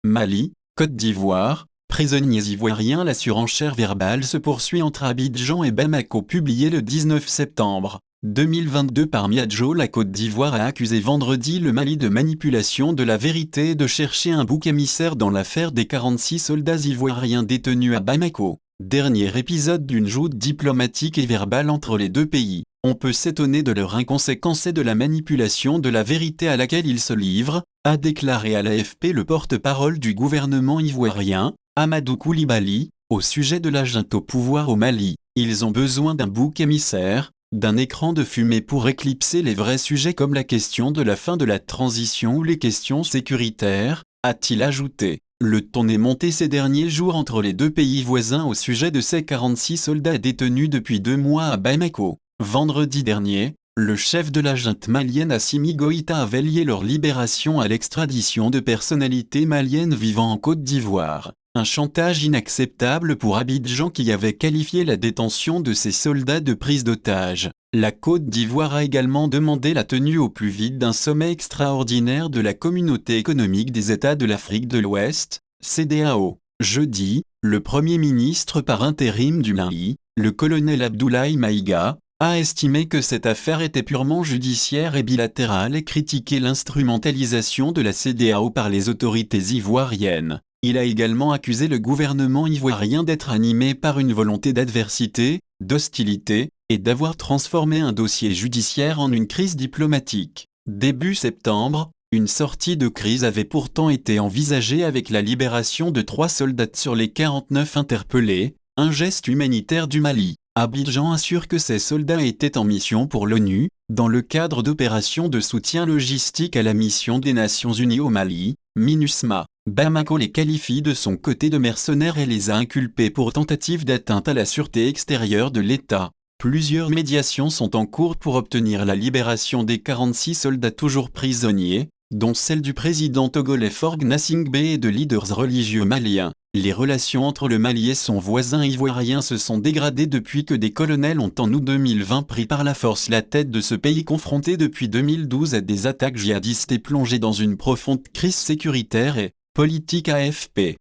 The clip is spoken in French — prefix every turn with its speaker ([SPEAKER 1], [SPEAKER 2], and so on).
[SPEAKER 1] Mali, Côte d'Ivoire, prisonniers ivoiriens. La surenchère verbale se poursuit entre Abidjan et Bamako. Publié le 19 septembre 2022 par Miadjo. La Côte d'Ivoire a accusé vendredi le Mali de manipulation de la vérité et de chercher un bouc émissaire dans l'affaire des 46 soldats ivoiriens détenus à Bamako. Dernier épisode d'une joute diplomatique et verbale entre les deux pays. On peut s'étonner de leur inconséquence et de la manipulation de la vérité à laquelle ils se livrent, a déclaré à l'AFP le porte-parole du gouvernement ivoirien, Amadou Koulibaly, au sujet de la junte au pouvoir au Mali. Ils ont besoin d'un bouc émissaire, d'un écran de fumée pour éclipser les vrais sujets comme la question de la fin de la transition ou les questions sécuritaires, a-t-il ajouté. Le ton est monté ces derniers jours entre les deux pays voisins au sujet de ces 46 soldats détenus depuis 2 mois à Bamako. Vendredi dernier, le chef de la junte malienne Assimi Goïta avait lié leur libération à l'extradition de personnalités maliennes vivant en Côte d'Ivoire. Un chantage inacceptable pour Abidjan qui avait qualifié la détention de ces soldats de prise d'otage. La Côte d'Ivoire a également demandé la tenue au plus vite d'un sommet extraordinaire de la Communauté économique des États de l'Afrique de l'Ouest, CEDEAO. Jeudi, le Premier ministre par intérim du Mali, le colonel Abdoulaye Maïga, a estimé que cette affaire était purement judiciaire et bilatérale et critiqué l'instrumentalisation de la CEDEAO par les autorités ivoiriennes. Il a également accusé le gouvernement ivoirien d'être animé par une volonté d'adversité, d'hostilité, et d'avoir transformé un dossier judiciaire en une crise diplomatique. Début septembre, une sortie de crise avait pourtant été envisagée avec la libération de 3 soldats sur les 49 interpellés, un geste humanitaire du Mali. Abidjan assure que ces soldats étaient en mission pour l'ONU, dans le cadre d'opérations de soutien logistique à la mission des Nations Unies au Mali, MINUSMA. Bamako les qualifie de son côté de mercenaires et les a inculpés pour tentative d'atteinte à la sûreté extérieure de l'État. Plusieurs médiations sont en cours pour obtenir la libération des 46 soldats toujours prisonniers, dont celle du président togolais Faure Gnassingbé et de leaders religieux maliens. Les relations entre le Mali et son voisin ivoirien se sont dégradées depuis que des colonels ont en août 2020 pris par la force la tête de ce pays confronté depuis 2012 à des attaques djihadistes et plongé dans une profonde crise sécuritaire et politique. AFP.